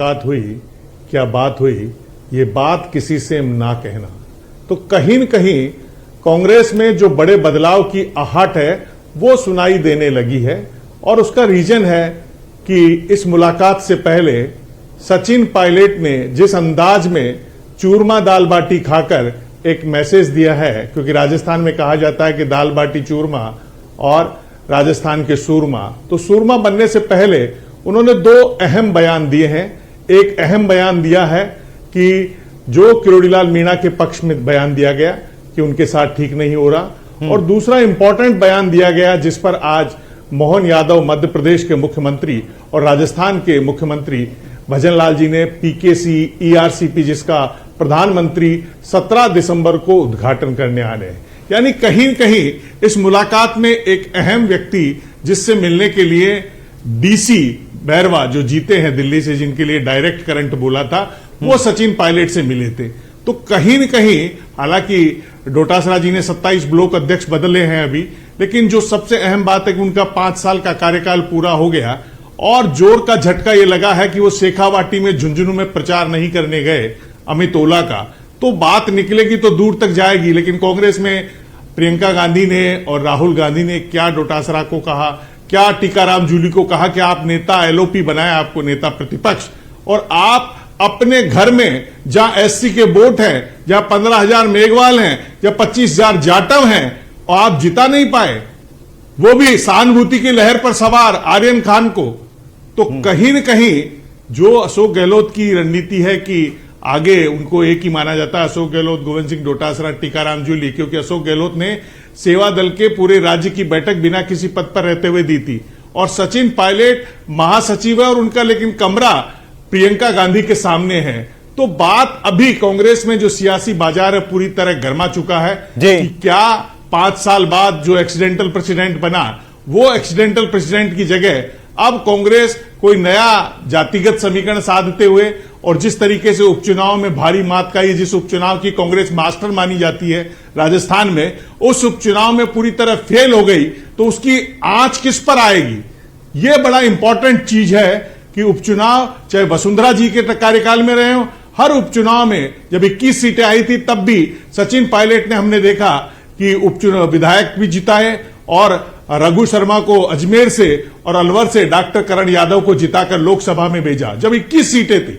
मुलाकात हुई, क्या बात हुई, ये बात किसी से ना कहना। तो कहीं न कहीं कांग्रेस में जो बड़े बदलाव की आहट है वो सुनाई देने लगी है। और उसका रीजन है कि इस मुलाकात से पहले सचिन पायलट ने जिस अंदाज में चूरमा दाल बाटी खाकर एक मैसेज दिया है, क्योंकि राजस्थान में कहा जाता है कि दाल बाटी चूरमा और राजस्थान के सूरमा, तो सूरमा बनने से पहले उन्होंने दो अहम बयान दिए हैं। एक अहम बयान दिया है कि जो किरोड़ीलाल मीणा के पक्ष में बयान दिया गया कि उनके साथ ठीक नहीं हो रहा, और दूसरा इंपॉर्टेंट बयान दिया गया जिस पर आज मोहन यादव मध्य प्रदेश के मुख्यमंत्री और राजस्थान के मुख्यमंत्री भजनलाल जी ने पीकेसी ईआरसीपी जिसका प्रधानमंत्री 17 दिसंबर को उद्घाटन करने आ रहे हैं। यानी कहीं न कहीं इस मुलाकात में एक अहम व्यक्ति जिससे मिलने के लिए डीसी बैरवा जो जीते हैं दिल्ली से, जिनके लिए डायरेक्ट करंट बोला था, वो सचिन पायलट से मिले थे। तो कहीं न कहीं हालांकि डोटासरा जी ने 27 ब्लॉक अध्यक्ष बदले हैं अभी, लेकिन जो सबसे अहम बात है कि उनका 5 साल का कार्यकाल पूरा हो गया और जोर का झटका ये लगा है कि वो शेखावाटी में झुंझुनू में प्रचार नहीं करने गए अमित ओला का। तो बात निकलेगी तो दूर तक जाएगी, लेकिन कांग्रेस में प्रियंका गांधी ने और राहुल गांधी ने क्या डोटासरा को कहा, क्या टीकाराम जूली को कहा कि आप नेता एलओपी बनाए, आपको नेता प्रतिपक्ष, और आप अपने घर में जहां एससी के वोट हैं, जहां 15,000 मेघवाल हैं, जहां 25,000 जाटव हैं, और आप जिता नहीं पाए, वो भी सहानुभूति की लहर पर सवार आर्यन खान को। तो कहीं न कहीं जो अशोक गहलोत की रणनीति है कि आगे उनको एक ही माना जाता है, अशोक गहलोत, गोविंद सिंह डोटासरा, टीकाराम जूली, क्योंकि अशोक गहलोत ने सेवा दल के पूरे राज्य की बैठक बिना किसी पद पर रहते हुए दी थी, और सचिन पायलट महासचिव है और उनका लेकिन कमरा प्रियंका गांधी के सामने है। तो बात अभी कांग्रेस में जो सियासी बाजार है पूरी तरह गर्मा चुका है कि क्या 5 साल बाद जो एक्सीडेंटल प्रेसिडेंट बना, वो एक्सीडेंटल प्रेसिडेंट की जगह अब कांग्रेस कोई नया जातिगत समीकरण साधते हुए, और जिस तरीके से उपचुनाव में भारी मात खाई, जिस उपचुनाव की कांग्रेस मास्टर मानी जाती है राजस्थान में, उस उपचुनाव में पूरी तरह फेल हो गई, तो उसकी आंच किस पर आएगी? यह बड़ा इंपॉर्टेंट चीज है कि उपचुनाव चाहे वसुंधरा जी के कार्यकाल में रहे हो, हर उपचुनाव में जब 21 सीटें आई थी तब भी सचिन पायलट ने हमने देखा कि उपचुनाव विधायक भी जिताए, और रघु शर्मा को अजमेर से और अलवर से डॉक्टर करण यादव को जिताकर लोकसभा में भेजा जब 21 सीटें थी।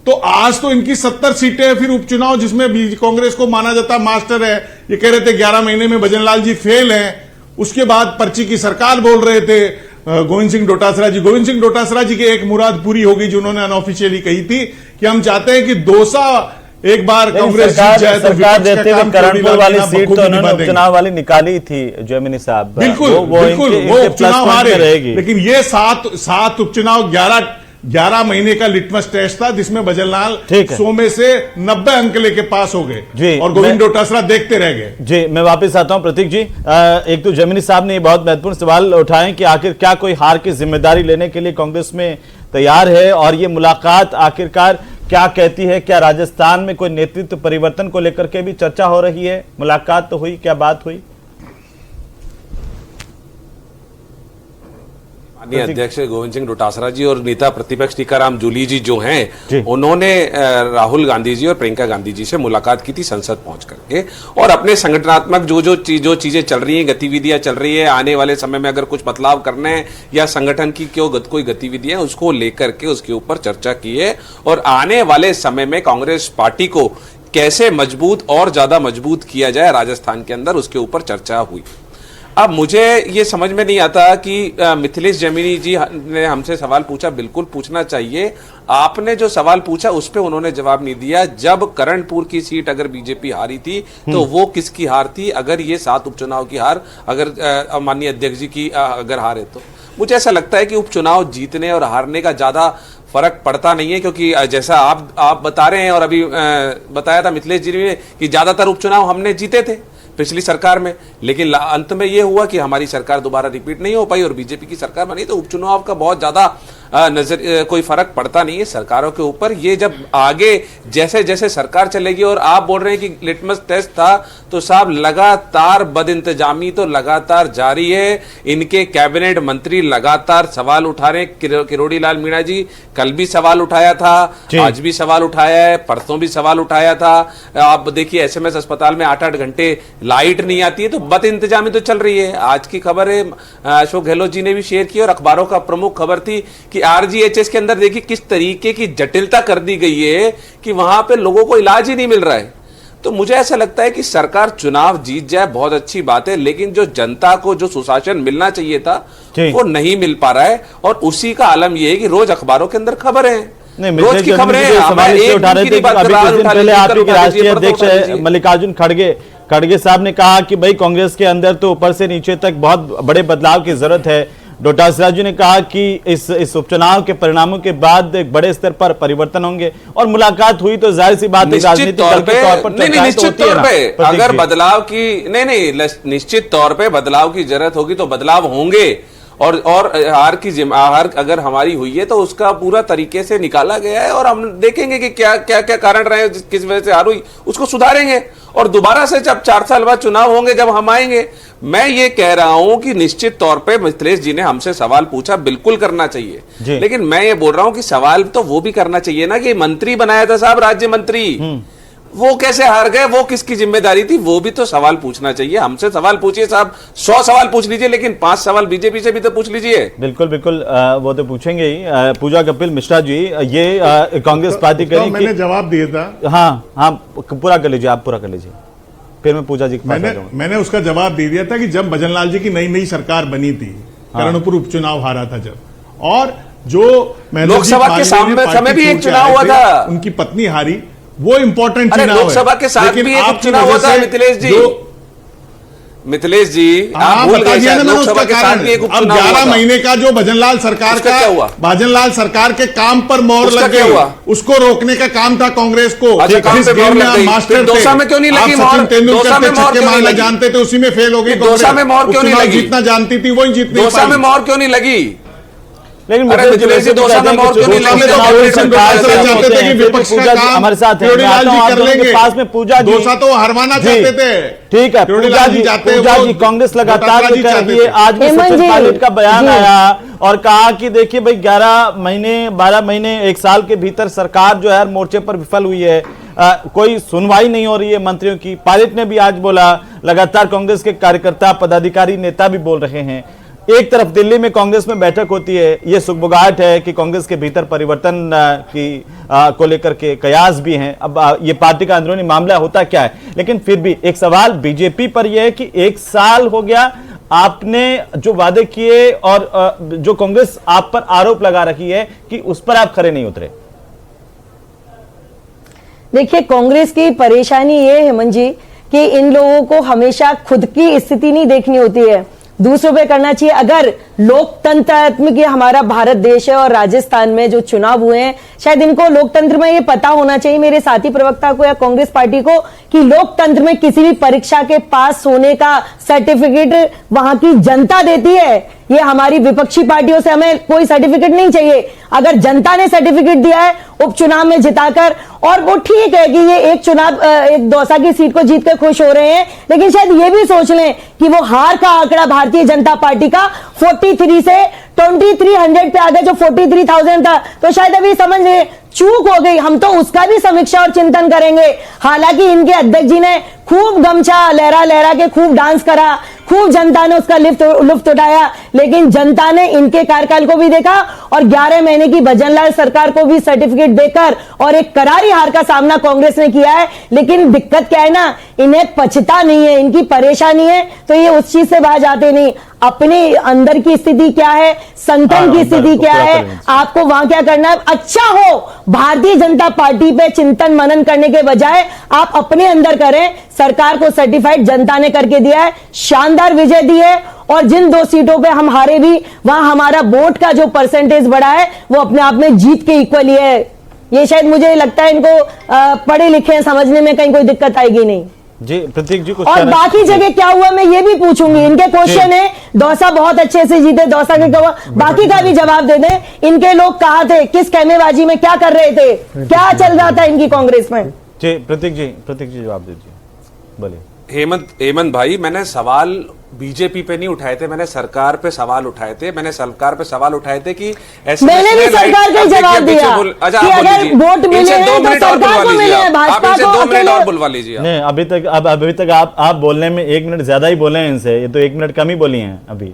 तो आज तो इनकी 70 सीटें, फिर उपचुनाव जिसमें कांग्रेस को माना जाता मास्टर है, ये कह रहे थे 11 महीने में भजनलाल जी फेल हैं, उसके बाद पर्ची की सरकार बोल रहे थे गोविंद सिंह डोटासरा जी। गोविंद सिंह डोटासरा जी की एक मुराद पूरी हो गई जो उन्होंने अनऑफिशियली कही थी कि हम चाहते हैं कि दोसा एक बार कांग्रेस जीत जाए। तो सरकार देते हुए करणपुर वाली सीट तो उन्होंने उपचुनाव वाली निकाली थी जयमिनी साहब, बिल्कुल वो उपचुनाव हारे, लेकिन ये सात उपचुनाव 11 महीने का लिटमस टेस्ट था जिसमें भजनलाल 100 में से 90 अंक लेके पास हो गए और गोविंद डोटासरा देखते रह गए। जी मैं वापस आता हूं प्रतीक जी। एक तो जयमिनी साहब ने बहुत महत्वपूर्ण सवाल उठाए कि आखिर क्या कोई हार की जिम्मेदारी लेने के लिए कांग्रेस में तैयार है, और ये मुलाकात आखिरकार क्या कहती है? क्या राजस्थान में कोई नेतृत्व परिवर्तन को लेकर के भी चर्चा हो रही है? मुलाकात तो हुई, क्या बात हुई? माननीय अध्यक्ष गोविंद सिंह डोटासरा जी और नेता प्रतिपक्ष टीकाराम जूली जी जो हैं, उन्होंने राहुल गांधी जी और प्रियंका गांधी जी से मुलाकात की थी संसद पहुंच करके, और अपने संगठनात्मक जो चीजें चल रही हैं, गतिविधियां चल रही है, आने वाले समय में अगर कुछ बदलाव करने हैं या संगठन की कोई गतिविधियां उसको लेकर के उसके ऊपर चर्चा की है, और आने वाले समय में कांग्रेस पार्टी को कैसे मजबूत और ज्यादा मजबूत किया जाए राजस्थान के अंदर, उसके ऊपर चर्चा हुई। अब मुझे ये समझ में नहीं आता कि मिथिलेश जैमिनी जी ने हमसे सवाल पूछा, बिल्कुल पूछना चाहिए। आपने जो सवाल पूछा उस पे उन्होंने जवाब नहीं दिया। जब करणपुर की सीट अगर बीजेपी हारी थी तो वो किसकी हार थी? अगर ये 7 उपचुनाव की हार अगर माननीय अध्यक्ष जी की अगर हार है, तो मुझे ऐसा लगता है कि उपचुनाव जीतने और हारने का ज्यादा फर्क पड़ता नहीं है, क्योंकि जैसा आप बता रहे हैं और अभी बताया था मिथिलेश जी ने कि ज्यादातर उपचुनाव हमने जीते थे, पिछली सरकार में, लेकिन अंत में ये हुआ कि हमारी सरकार दोबारा रिपीट नहीं हो पाई और बीजेपी की सरकार बनी। तो उपचुनाव का बहुत ज्यादा कोई फर्क पड़ता नहीं है सरकारों के ऊपर। ये जब आगे जैसे जैसे सरकार चलेगी, और आप बोल रहे हैं कि लिटमस टेस्ट था, तो साहब लगातार बदइंतजामी तो लगातार जारी है। इनके कैबिनेट मंत्री लगातार सवाल उठा रहे हैं। किरोड़ी लाल मीणा जी कल भी सवाल उठाया था, आज भी सवाल उठाया है, परसों भी सवाल उठाया था। आप देखिए एसएमएस अस्पताल में 8-8 घंटे लाइट नहीं आती है, तो बदइंतजामी तो चल रही है। आज की खबर है, अशोक गहलोत जी ने भी शेयर की और अखबारों का प्रमुख खबर थी कि आरजीएचएस के अंदर देखिए किस तरीके की जटिलता कर दी गई है कि वहां पे लोगों को इलाज ही नहीं मिल रहा है। तो मुझे ऐसा लगता है कि सरकार चुनाव जीत जाए बहुत अच्छी बात है, लेकिन जो जनता को जो सुशासन मिलना चाहिए था वो नहीं मिल पा रहा है। और उसी का आलम यह है कि रोज अखबारों के अंदर खबरें हैं, रोज की खबरें पहले आपके राष्ट्रीय अध्यक्ष मल्लिकार्जुन खड़गे साहब ने कहा कि भाई कांग्रेस के अंदर तो ऊपर से नीचे तक बहुत बड़े बदलाव की जरूरत है। डोटासरा जी ने कहा कि इस उपचुनाव के परिणामों के बाद एक बड़े स्तर पर परिवर्तन होंगे, और मुलाकात हुई तो जाहिर सी बात है राजनीतिक दल के तौर पर निश्चित तौर पे अगर बदलाव की नहीं निश्चित तौर पे बदलाव की जरूरत होगी तो बदलाव होंगे। और हार अगर हमारी हुई है तो उसका पूरा तरीके से निकाला गया है, और हम देखेंगे कि क्या क्या क्या कारण रहे, किस वजह से हार हुई, उसको सुधारेंगे। और दोबारा से जब 4 साल बाद चुनाव होंगे, जब हम आएंगे, मैं ये कह रहा हूं कि निश्चित तौर पे मिथिलेश जी ने हमसे सवाल पूछा, बिल्कुल करना चाहिए, लेकिन मैं ये बोल रहा हूं कि सवाल तो वो भी करना चाहिए ना कि मंत्री बनाया था साहब, राज्य मंत्री, वो कैसे हार गए, वो किसकी जिम्मेदारी थी, वो भी तो सवाल पूछना चाहिए। हमसे सवाल पूछिए साहब, 100 सवाल पूछ लीजिए, लेकिन 5 सवाल बीजेपी से भी तो पूछ लीजिए। बिल्कुल बिल्कुल, वो तो पूछेंगे ही। पूजा कपिल मिश्रा जी, ये कांग्रेस पार्टी करेगी, मैंने जवाब दिया था। हाँ, पूरा कर लीजिए, आप पूरा कर लीजिए, फिर मैं पूजा जी मैंने उसका जवाब दे दिया था कि जब भजनलाल जी की नई सरकार बनी थी, करणपुर उपचुनाव हारा था जब, और जो लोकसभा के समय भी एक चुनाव हुआ था, उनकी पत्नी हारी, वो इंपॉर्टेंट चुनाव है। लोकसभा के साथ भी एक चुनाव हुआ था मिथिलेश जी, आप भूल गए शायद, लोकसभा के साथ भी एक उपचुनाव हुआ था। 11 महीने का जो भजनलाल सरकार का भजनलाल सरकार के काम पर मोहर लग गई, उसको रोकने का काम था कांग्रेस को। मास्टर दौसा में क्यों नहीं लगी मोहर? तेंदुलकर के छक्के मारना जानते थे, उसी में फेल हो गई। दौसा में मोहर क्यों नहीं लगी? जीतना जानती थी, वही जीतनी। दौसा में मोहर क्यों नहीं लगी? लेकिन हमारे साथ पास में पूजा जी तो हरवाना चाहते थे। ठीक है, पूजा जी कांग्रेस लगातार कर रही है। आज भी सचिन पायलट का बयान आया और कहा कि देखिए भाई 11 महीने 12 महीने 1 साल के भीतर सरकार जो है हर मोर्चे पर विफल हुई है, कोई सुनवाई नहीं हो रही है मंत्रियों की। पायलट ने भी आज बोला, लगातार कांग्रेस के कार्यकर्ता पदाधिकारी नेता भी बोल रहे हैं। एक तरफ दिल्ली में कांग्रेस में बैठक होती है, ये सुगबुगाहट है कि कांग्रेस के भीतर परिवर्तन को लेकर के कयास भी हैं। अब ये पार्टी का अंदरूनी मामला होता क्या है, लेकिन फिर भी एक सवाल बीजेपी पर यह है कि 1 साल हो गया, आपने जो वादे किए और जो कांग्रेस आप पर आरोप लगा रही है कि उस पर आप खरे नहीं उतरे। देखिए, कांग्रेस की परेशानी ये है हेमंत जी कि इन लोगों को हमेशा खुद की स्थिति नहीं देखनी होती है, दूसरों पे करना चाहिए। अगर लोकतंत्रात्मक ये हमारा भारत देश है और राजस्थान में जो चुनाव हुए हैं, शायद इनको लोकतंत्र में ये पता होना चाहिए, मेरे साथी प्रवक्ता को या कांग्रेस पार्टी को, कि लोकतंत्र में किसी भी परीक्षा के पास होने का सर्टिफिकेट वहां की जनता देती है। ये हमारी विपक्षी पार्टियों से हमें कोई सर्टिफिकेट नहीं चाहिए। अगर जनता ने सर्टिफिकेट दिया है उपचुनाव में जिताकर, और वो ठीक है कि ये एक दौसा की सीट को जीत कर खुश हो रहे हैं, लेकिन शायद ये भी सोच लें कि वो हार का आंकड़ा भारतीय जनता पार्टी का 43 से 2300 पे आ गया, जो 43,000 था, तो शायद अभी समझ लें चूक हो गई। हम तो उसका भी समीक्षा और चिंतन करेंगे। हालांकि इनके अध्यक्ष जी ने खूब गमछा लहरा के खूब डांस करा, खूब जनता ने उसका लुफ्त उठाया, लेकिन जनता ने इनके कार्यकाल को भी देखा और 11 महीने की भजनलाल सरकार को भी सर्टिफिकेट देकर और एक करारी हार का सामना कांग्रेस ने किया है। लेकिन दिक्कत क्या है ना, इन्हें पछता नहीं है, इनकी परेशानी है, तो ये उस चीज से बाहर जाते नहीं। अपने अंदर की स्थिति क्या है, संगठन की स्थिति क्या है, आपको वहां क्या करना है। अच्छा हो भारतीय जनता पार्टी पे चिंतन मनन करने के बजाय आप अपने अंदर करें। सरकार को सर्टिफाइड जनता ने करके दिया है, शानदार विजय दी है, और जिन 2 सीटों पे हम हारे भी, वहां हमारा वोट का जो परसेंटेज बढ़ा है वो अपने आप में जीत के इक्वल है। ये शायद मुझे लगता है इनको पढ़े लिखे समझने में कहीं कोई दिक्कत आएगी नहीं। जी प्रतीक जी कुछ और कहना- बाकी जगह क्या हुआ मैं ये भी पूछूंगी। इनके क्वेश्चन है दौसा बहुत अच्छे से जीते, दौसा के गवाह, बाकी का भी जवाब दे दें। इनके लोग कहाँ थे, किस खेमेबाजी में क्या कर रहे थे, क्या चल रहा था इनकी कांग्रेस में। जी प्रतीक जी जवाब दीजिए, बोलिए। हेमंत भाई, मैंने सवाल बीजेपी पे नहीं उठाए थे, मैंने सरकार पे सवाल उठाए थे। मैंने सरकार पे सवाल उठाए थे कि मैंने भी सरकार का जवाब दिया कि अगर वोट मिले हैं तो सरकार को मिले हैं, भाजपा को 2 मिनट और अकेले। बुलवा लीजिए। नहीं अभी तक आप बोलने में 1 मिनट ज्यादा ही बोले हैं इनसे, ये तो 1 मिनट कम ही बोली हैं अभी।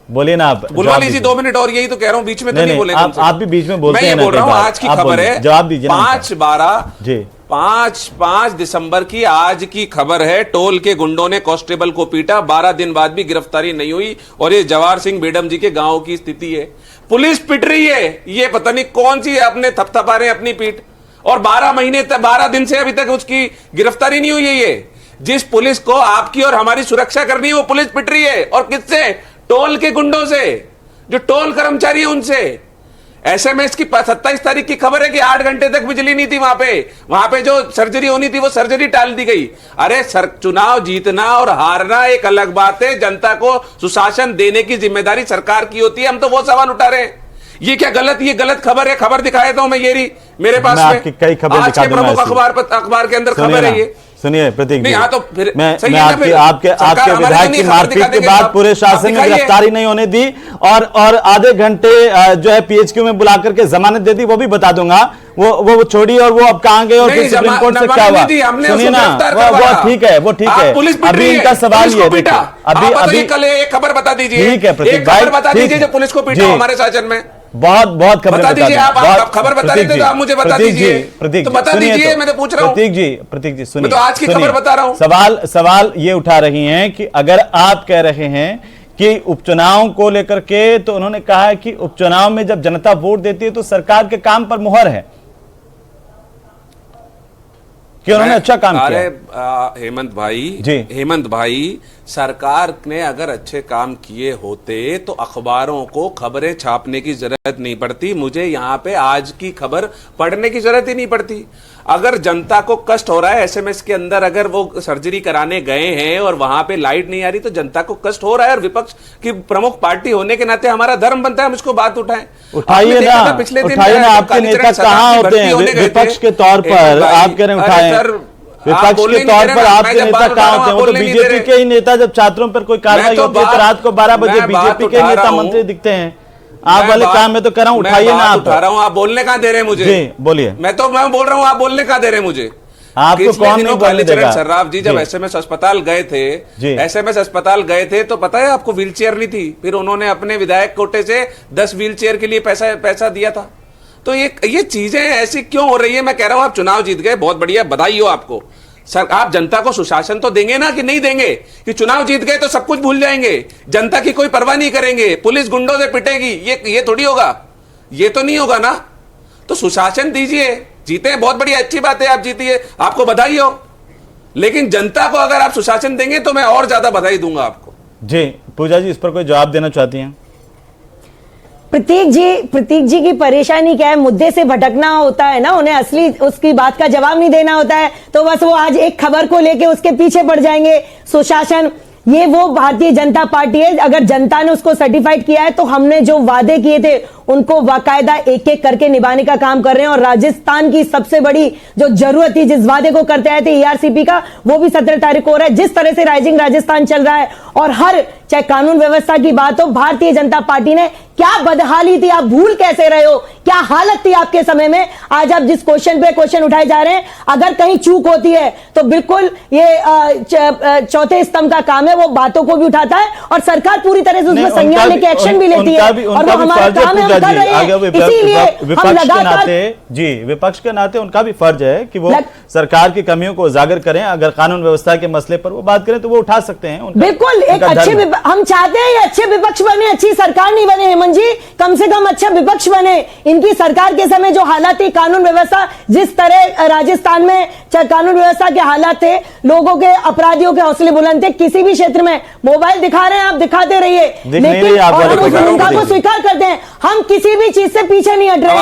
बोलिए ना आप, बुलवा लीजिए 2 मिनट और, यही तो कह रहा हूं, बीच में तो नहीं बोले। आप भी बीच में बोलते हैं। मैं ये बोल रहा हूं, आज की खबर है, जवाब दीजिए। 5/12 जी 5 दिसंबर की आज की खबर है। टोल के गुंडों ने कांस्टेबल को पीटा, 12 दिन बाद भी गिरफ्तारी नहीं हुई। और ये जवाहर सिंह बेडम जी के गांव की स्थिति है। पुलिस पिट रही है, ये पता नहीं कौन सी अपने थपथपा रहे हैं अपनी पीठ। और 12 दिन से अभी तक उसकी गिरफ्तारी नहीं हुई है। ये जिस पुलिस को आपकी और हमारी सुरक्षा करनी है वो पुलिस पिट रही है। और किससे? टोल के गुंडों से, जो टोल कर्मचारी है उनसे। एसएमएस की 27 तारीख की खबर है कि 8 घंटे तक बिजली नहीं थी वहां पे जो सर्जरी होनी थी वो सर्जरी टाल दी गई। अरे चुनाव जीतना और हारना एक अलग बात है, जनता को सुशासन देने की जिम्मेदारी सरकार की होती है। हम तो वो सवाल उठा रहे हैं। ये क्या ये गलत खबर है? खबर दिखाया था मैं, ये मेरे पास में आपकी कई खबर आज दिखा के दूंगा प्रमुख अखबार के अंदर खबर है ये। सुनिए प्रतीक जी, हाँ तो फिर मैं सही है ना, फिर आपके सरकार हमारे विधायक लिए की खबर मारपीट दिखा के देंगे, बाद आप पूरे शासन में दिखाइए। गिरफ्तारी नहीं होने दी और आधे घंटे जो है पीएचक्यू में बुला करके जमानत दे दी, वो भी बता दूंगा। वो छोड़ी और वो अब कहां गए और नहीं, फिर सुप्रीम कोर्ट से क्या हुआ, सुनिए ना, वो ठीक है, वो ठीक है। अभी इनका सवाल ये देखिए, अभी कल एक खबर बता दीजिए, ठीक है प्रतीक एक भाई, खबर बता ठीक दीजिए है। जो पुलिस को पीटा जी। हमारे शासन में। बहुत खबर बता दीजिए, आप खबर बता प्रतीक देते तो आप मुझे बता प्रतीक दीजिए। प्रतीक तो बता सुनिए दीजिए, मैं तो पूछ रहा हूं। प्रतीक जी सुनिए, मैं तो आज की खबर बता रहा हूं। सवाल ये उठा रही हैं कि अगर आप कह रहे हैं कि उपचुनाव को लेकर के, तो उन्होंने कहा है कि उपचुनाव में जब जनता वोट देती है तो सरकार के काम पर मुहर है कि उन्होंने अच्छा काम किया। अरे हेमंत भाई, सरकार ने अगर अच्छे काम किए होते तो अखबारों को खबरें छापने की जरूरत नहीं पड़ती, मुझे यहाँ पे आज की खबर पढ़ने की जरूरत ही नहीं पड़ती। अगर जनता को कष्ट हो रहा है, एसएमएस के अंदर अगर वो सर्जरी कराने गए हैं और वहां पे लाइट नहीं आ रही, तो जनता को कष्ट हो रहा है। और विपक्ष की प्रमुख पार्टी होने के नाते हमारा धर्म बनता है हम इसको बात उठाएं। उठाइए ना, आपके नेता कहाँ होते हैं विपक्ष के तौर पर? आप कह रहे हैं उठाएं, विपक्ष के तौर पर आपके नेता कहाँ होते हैं? वो तो बीजेपी के ही नेता, जब छात्रों पर कोई कार्रवाई होती है तो रात को 12 बजे बीजेपी के नेता मंत्री दिखते हैं। आप वाले काम में तो कर रहा हूं, उठाइए ना। आप उठा रहा हूं, आप बोलने कहाँ दे रहे हैं मुझे? जी बोलिए। मैं बोल रहा हूं, आप बोलने कहाँ दे रहे हैं मुझे? आपको कौन नहीं बोलने देगा? सर्राफ जी जब एसएमएस अस्पताल गए थे तो पता है आपको व्हीलचेयर नहीं थी, फिर उन्होंने अपने विधायक कोटे से 10 व्हीलचेयर के लिए पैसा दिया था। तो ये चीजें ऐसी क्यों हो रही है? मैं कह रहा हूं आप चुनाव जीत गए, बहुत बढ़िया, बधाई हो आपको। सर आप जनता को सुशासन तो देंगे ना, कि नहीं देंगे? कि चुनाव जीत गए तो सब कुछ भूल जाएंगे, जनता की कोई परवाह नहीं करेंगे, पुलिस गुंडों से पिटेगी, ये थोड़ी होगा, ये तो नहीं होगा ना। तो सुशासन दीजिए, जीते हैं बहुत बढ़िया, अच्छी बात है, आप जीतिए, आपको बधाई हो। लेकिन जनता को अगर आप सुशासन देंगे तो मैं और ज्यादा बधाई दूंगा आपको। जी पूजा जी, इस पर कोई जवाब देना चाहती हैं? प्रतीक जी की परेशानी क्या है? मुद्दे से भटकना होता है ना, उन्हें असली उसकी बात का जवाब नहीं देना होता है, तो बस वो आज एक खबर को लेके उसके पीछे पड़ जाएंगे। सुशासन, ये वो भारतीय जनता पार्टी है, अगर जनता ने उसको सर्टिफाइड किया है तो हमने जो वादे किए थे उनको बाकायदा एक एक करके निभाने का काम कर रहे हैं। और राजस्थान की सबसे बड़ी जो जरूरत थी, जिस वादे को करते आए थे ईआरसीपी का, वो भी 17 तारीख को हो रहा है। जिस तरह से राइजिंग राजस्थान चल रहा है और हर चाहे कानून व्यवस्था की बात हो, भारतीय जनता पार्टी ने क्या बदहाली थी, आप भूल कैसे रहे हो? क्या हालत थी आपके समय में? आज आप जिस क्वेश्चन पे क्वेश्चन उठाए जा रहे हैं, अगर कहीं चूक होती है तो बिल्कुल ये चौथे स्तंभ का काम है, वो बातों को भी उठाता है और सरकार पूरी तरह से उसमें संज्ञान लेके एक्शन भी लेती है, और वो हमारा काम है, हम कर रहे हैं। इसीलिए हम लगातार विपक्ष के नाते उनका भी फर्ज है कि वो सरकार की कमियों को उजागर करें। अगर कानून व्यवस्था के मसले पर वो बात करें तो वो उठा सकते हैं। बिल्कुल, एक हम चाहते हैं ये अच्छे विपक्ष बने, अच्छी सरकार नहीं बने। हेमंत जी, कम से कम अच्छा विपक्ष बने। इनकी सरकार के समय जो हालात थी, कानून व्यवस्था जिस तरह राजस्थान में कानून व्यवस्था के हालात थे, लोगों के, अपराधियों के हौसले बुलंद थे। किसी भी क्षेत्र में मोबाइल दिखा रहे हैं, आप दिखाते रहिए, लेकिन और हम उस भूमिका को स्वीकार करते हैं। हम किसी भी चीज से पीछे नहीं हट रहे,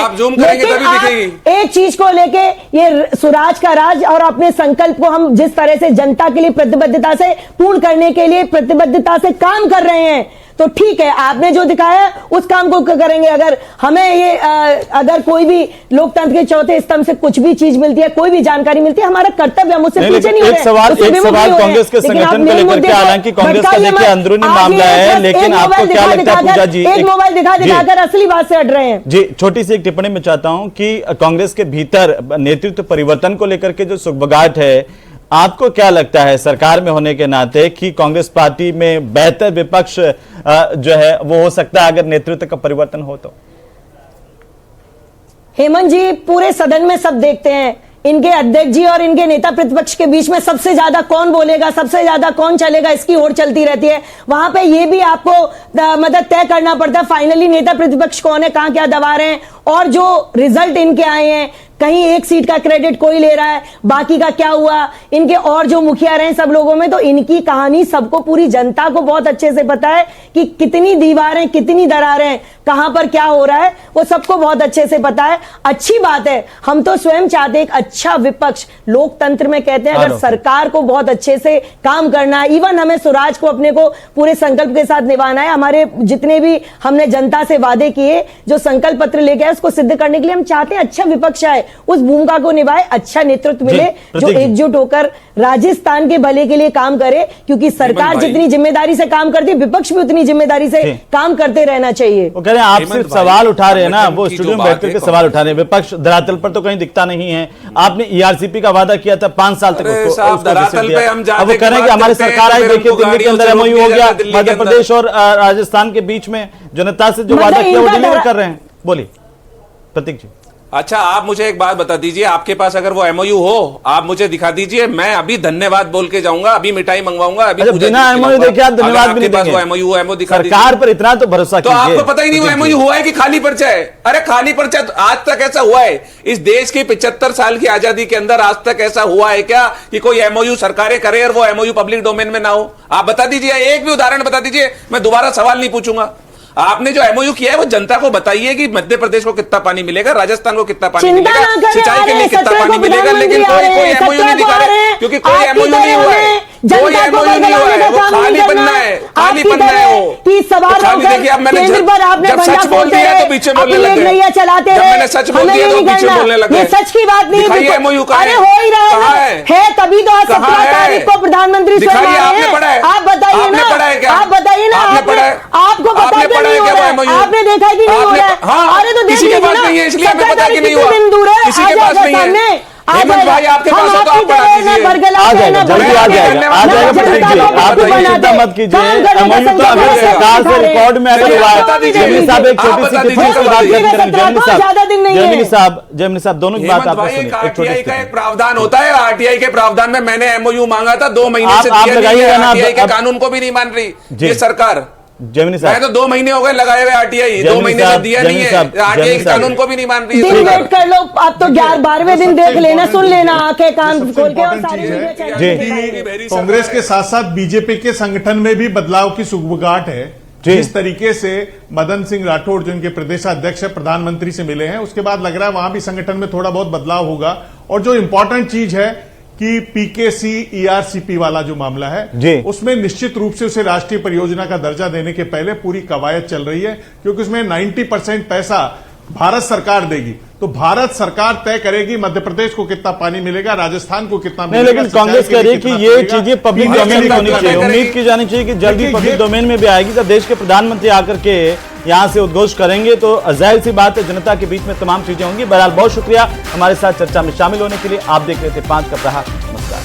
लेकिन आप एक चीज को लेके, ये स्वराज का राज और अपने संकल्प को हम जिस तरह से जनता के लिए प्रतिबद्धता से पूर्ण करने के लिए प्रतिबद्धता से काम कर रहे हैं, तो ठीक है, आपने जो दिखाया उस काम को करेंगे। अगर हमें ये अगर कोई भी लोकतंत्र के चौथे स्तंभ से कुछ भी चीज मिलती है, कोई भी जानकारी मिलती है, हमारा कर्तव्य हम उससे पीछे नहीं हो रहे। एक सवाल कांग्रेस के संगठन को लेकर के, हालांकि कांग्रेस का देखिए अंदरूनी मामला है, लेकिन आपको क्या लगता है पूजा जी, एक मोबाइल दिखाकर असली बात से हट रहे हैं? जी, छोटी सी एक टिप्पणी में चाहता हूं कि कांग्रेस के भीतर नेतृत्व परिवर्तन को लेकर के जो सुगबुगाहट है, आपको क्या लगता है सरकार में होने के नाते कि कांग्रेस पार्टी में बेहतर विपक्ष जो है वो हो सकता है अगर नेतृत्व का परिवर्तन हो तो? हेमंत जी, पूरे सदन में सब देखते हैं, इनके अध्यक्ष जी और इनके नेता प्रतिपक्ष के बीच में सबसे ज्यादा कौन बोलेगा, सबसे ज्यादा कौन चलेगा, इसकी होड़ चलती रहती है। वहां पे ये भी आपको मतलब तय करना पड़ता है फाइनली नेता प्रतिपक्ष कौन है, कहां क्या दबा रहे हैं, और जो रिजल्ट इनके आए हैं, कहीं एक सीट का क्रेडिट कोई ले रहा है, बाकी का क्या हुआ, इनके और जो मुखिया रहे सब लोगों में, तो इनकी कहानी सबको, पूरी जनता को बहुत अच्छे से पता है कि कितनी दीवारें, कितनी दरारें, कहां पर क्या हो रहा है, वो सबको बहुत अच्छे से पता है। अच्छी बात है, हम तो स्वयं चाहते हैं एक अच्छा विपक्ष। लोकतंत्र में कहते हैं अगर सरकार को बहुत अच्छे से काम करना है, इवन हमें स्वराज को अपने को पूरे संकल्प के साथ निभाना है। हमारे जितने भी हमने जनता से वादे किए, जो संकल्प पत्र लेके आए, उसको सिद्ध करने के लिए हम चाहते हैं अच्छा विपक्ष आए, उस भूमिका को निभाए, अच्छा नेतृत्व मिले, जो एकजुट होकर राजस्थान के भले के लिए काम करे, क्योंकि सरकार जितनी जिम्मेदारी से काम करती है, विपक्ष भी उतनी जिम्मेदारी से काम करते रहना चाहिए। वो कह रहे हैं आप सिर्फ सवाल उठा रहे हैं ना, वो स्टूडियो में बैठ करके सवाल उठा रहे हैं, विपक्ष धरातल पर तो कहीं दिखता नहीं है। आपने ईआरसीपी का वादा किया था 5 साल तक, अब वो कह रहे हैं कि हमारी सरकार आई, देखिए दिल्ली के अंदर एमओयू हो गया, मध्य प्रदेश और राजस्थान के बीच में जनता से जो वादा किया वो डिलीवर कर रहे हैं। बोलिए प्रतीक जी। अच्छा, आप मुझे एक बात बता दीजिए, आपके पास अगर वो एमओयू हो, आप मुझे दिखा दीजिए, मैं अभी धन्यवाद बोल के जाऊंगा, अभी मिठाई मंगवाऊंगा, अभी बिना एमओयू देखे आप धन्यवाद भी नहीं देंगे। वो एमओयू एमओ दिखा दीजिए। सरकार पर इतना तो भरोसा तो आपको पता ही नहीं वो एमओयू हुआ है कि खाली पर्चा है? अरे खाली पर्चा, आज तक ऐसा हुआ है इस देश की 75 साल की आजादी के अंदर, आज तक ऐसा हुआ है क्या कि कोई एमओयू सरकारें करे और वो एमओयू पब्लिक डोमेन में ना हो? आप बता दीजिए, एक भी उदाहरण बता दीजिए, मैं दोबारा सवाल नहीं पूछूंगा। आपने जो एमओयू किया है वो जनता को बताइए कि मध्य प्रदेश को कितना पानी मिलेगा, राजस्थान को कितना पानी मिलेगा, सिंचाई के लिए कितना पानी मिलेगा, लेकिन कोई एमओयू नहीं दिखा रहे, क्योंकि कोई एमओयू नहीं हुआ है, कोई एमओयू नहीं हुआ है, वो खाली बनना है, खाली बनना है वो खाली। देखिए, अब मैंने जब सच बोल दिया तो पीछे बोलने लगे, जब मैंने सच बोल दिया तो पीछे बोलने लगे। सच की बात नहीं है, एमओयू कहाँ है? हो ही रहा है, तभी तो 17 तारीख को प्रधानमंत्री दिखाइए, आपने पढ़ा है? आप बताइए ना, आप बताइए ना, आपको पता है आपने देखा कि नहीं हो रहा है? हाँ, अरे तो किसी के पास नहीं है, इसलिए हमें पता कि नहीं हुआ, किसी के पास नहीं है। हेमंत भाई आपके पास है तो आप पढ़ा दीजिए। आ जाएगा, जल्दी आ जाएगा, आ जाएगा प्रतीक जी, आप कोई चिंता मत कीजिए। एमओयू तो अगर सरकार से रिकॉर्ड में अगर हुआ है, जयमिनी साहब एक छोटी सी टिप्पणी से बात करेंगे। जयमिनी साहब दोनों की बात आपने सुनी। आरटीआई का एक प्रावधान होता है, आरटीआई के प्रावधान में मैंने एमओयू मांगा था, 2 महीने से आरटीआई के कानून को भी नहीं मान रही ये सरकार। जयमिनी साहब, मैं तो 2 महीने हो गए लगाए हुए आरटीआई, 2 महीने से दिया नहीं है, आरटीआई के कानून को भी नहीं मान रही है। दिन वेट कर लो, आप तो 11-12वें दिन देख लेना, सुन लेना, आंखें कान खोल के, और सारी कांग्रेस के साथ साथ बीजेपी के संगठन में भी बदलाव की सुगबुगाहट है। जिस तरीके से मदन सिंह राठौड़ जो इनके प्रदेशाध्यक्ष है, प्रधानमंत्री से मिले हैं, उसके बाद लग रहा है वहां भी संगठन में थोड़ा बहुत बदलाव होगा। और जो इंपॉर्टेंट चीज है कि पीकेसी ईआरसीपी वाला जो मामला है, उसमें निश्चित रूप से उसे राष्ट्रीय परियोजना का दर्जा देने के पहले पूरी कवायद चल रही है, क्योंकि उसमें 90% पैसा भारत सरकार देगी। तो भारत सरकार तय करेगी मध्य प्रदेश को कितना पानी मिलेगा, राजस्थान को कितना मिलेगा। लेकिन कांग्रेस कह रही है कि ये चीजें पब्लिक डोमेन में होनी चाहिए, उम्मीद की जानी चाहिए कि जल्दी पब्लिक डोमेन में भी आएगी। जब देश के प्रधानमंत्री आकर के यहां से उद्घोष करेंगे तो जाहिर सी बात है जनता के बीच में तमाम चीजें होंगी। बहरहाल बहुत शुक्रिया हमारे साथ चर्चा में शामिल होने के लिए। आप देख रहे थे 5 का प्रहार। नमस्कार।